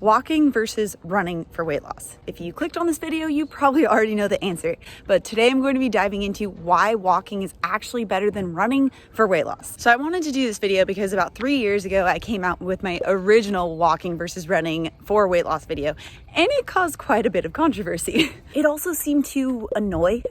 Walking versus running for weight loss. If you clicked on this video, you probably already know the answer, but today I'm going to be diving into why walking is actually better than running for weight loss. So I wanted to do this video because about 3 years ago, I came out with my original walking versus running for weight loss video, and it caused quite a bit of controversy. It also seemed to annoy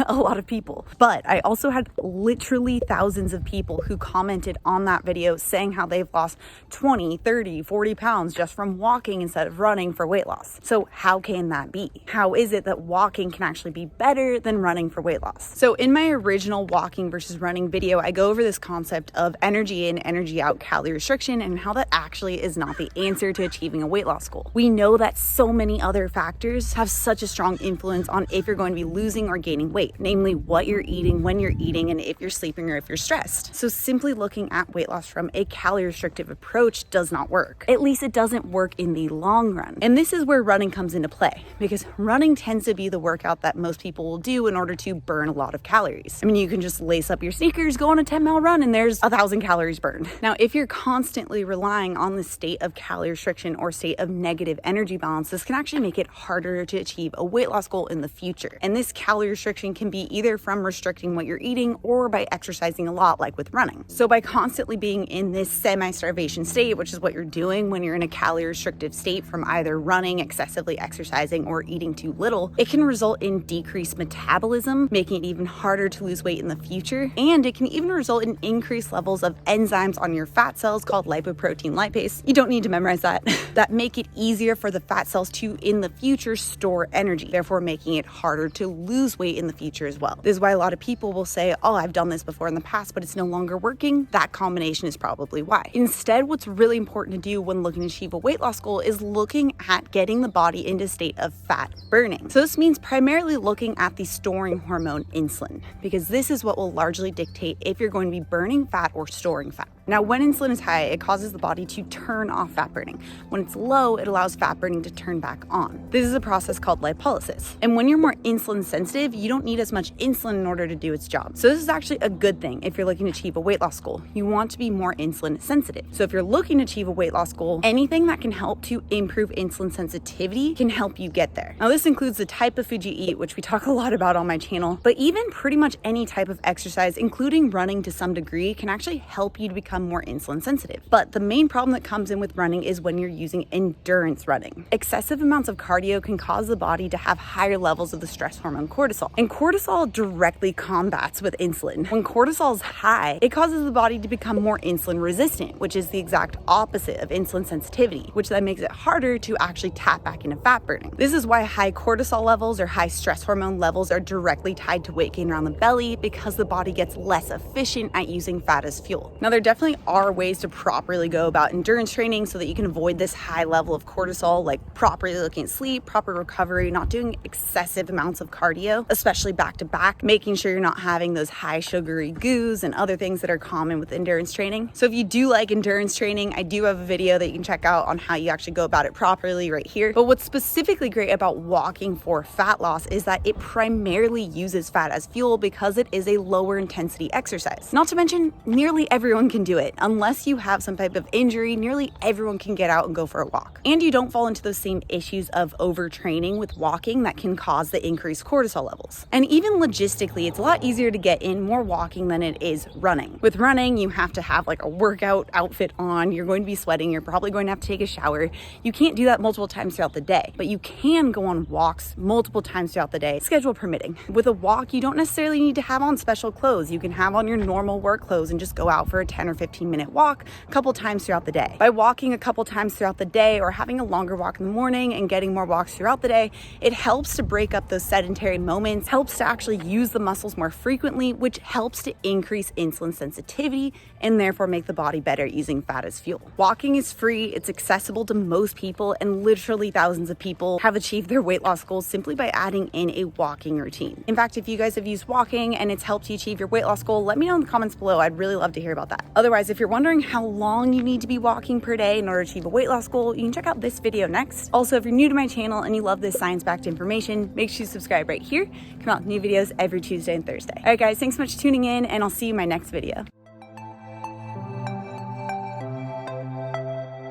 a lot of people, but I also had literally thousands of people who commented on that video saying how they've lost 20, 30, 40 pounds just from walking instead of running for weight loss. So how can that be? How is it that walking can actually be better than running for weight loss? So in my original walking versus running video, I go over this concept of energy in, energy out calorie restriction and how that actually is not the answer to achieving a weight loss goal. We know that so many other factors have such a strong influence on if you're going to be losing or gaining weight, namely what you're eating, when you're eating, and if you're sleeping or if you're stressed. So simply looking at weight loss from a calorie restrictive approach does not work. At least it doesn't work in the long run. And this is where running comes into play, because running tends to be the workout that most people will do in order to burn a lot of calories. I mean, you can just lace up your sneakers, go on a 10-mile run, and there's 1,000 calories burned. Now, if you're constantly relying on the state of calorie restriction or state of negative energy balance, this can actually make it harder to achieve a weight loss goal in the future. And this calorie restriction can be either from restricting what you're eating or by exercising a lot, like with running. So by constantly being in this semi-starvation state, which is what you're doing when you're in a calorie restrictive state from either running, excessively exercising, or eating too little, it can result in decreased metabolism, making it even harder to lose weight in the future. And it can even result in increased levels of enzymes on your fat cells called lipoprotein lipase. You don't need to memorize that. That make it easier for the fat cells to, in the future, store energy, therefore making it harder to lose weight in the future as well. This is why a lot of people will say, oh, I've done this before in the past, but it's no longer working. That combination is probably why. Instead, what's really important to do when looking to achieve a weight loss goal is looking at getting the body into a state of fat burning. So this means primarily looking at the storing hormone insulin, because this is what will largely dictate if you're going to be burning fat or storing fat. Now, when insulin is high, it causes the body to turn off fat burning. When it's low, it allows fat burning to turn back on. This is a process called lipolysis. And when you're more insulin sensitive, you don't need as much insulin in order to do its job. So this is actually a good thing if you're looking to achieve a weight loss goal. You want to be more insulin sensitive. So if you're looking to achieve a weight loss goal, anything that can help to improve insulin sensitivity can help you get there. Now, this includes the type of food you eat, which we talk a lot about on my channel, but even pretty much any type of exercise, including running to some degree, can actually help you to become more insulin sensitive. But the main problem that comes in with running is when you're using endurance running. Excessive amounts of cardio can cause the body to have higher levels of the stress hormone cortisol. And cortisol directly combats with insulin. When cortisol is high, it causes the body to become more insulin resistant, which is the exact opposite of insulin sensitivity, which then makes it harder to actually tap back into fat burning. This is why high cortisol levels or high stress hormone levels are directly tied to weight gain around the belly, because the body gets less efficient at using fat as fuel. Now, there definitely are ways to properly go about endurance training so that you can avoid this high level of cortisol, like properly looking at sleep, proper recovery, not doing excessive amounts of cardio, especially back to back, making sure you're not having those high sugary goos and other things that are common with endurance training. So if you do like endurance training, I do have a video that you can check out on how you actually go about it properly right here. But what's specifically great about walking for fat loss is that it primarily uses fat as fuel because it is a lower intensity exercise. Not to mention, nearly everyone can do it. Unless you have some type of injury, nearly everyone can get out and go for a walk. And you don't fall into those same issues of overtraining with walking that can cause the increased cortisol levels. And even logistically, it's a lot easier to get in more walking than it is running. With running, you have to have like a workout outfit on, you're going to be sweating, you're probably going to have to take a shower. You can't do that multiple times throughout the day, but you can go on walks multiple times throughout the day, schedule permitting. With a walk, you don't necessarily need to have on special clothes. You can have on your normal work clothes and just go out for a 10 or 15-minute walk a couple times throughout the day. By walking a couple times throughout the day or having a longer walk in the morning and getting more walks throughout the day, it helps to break up those sedentary moments, helps to actually use the muscles more frequently, which helps to increase insulin sensitivity and therefore make the body better at using fat as fuel. Walking is free, it's accessible to most people, and literally thousands of people have achieved their weight loss goals simply by adding in a walking routine. In fact, if you guys have used walking and it's helped you achieve your weight loss goal, let me know in the comments below. I'd really love to hear about that. Otherwise, if you're wondering how long you need to be walking per day in order to achieve a weight loss goal, you can check out this video next. Also, if you're new to my channel and you love this science-backed information, make sure you subscribe right here. Come out with new videos every Tuesday and Thursday. All right, guys, thanks so much for tuning in, and I'll see you in my next video.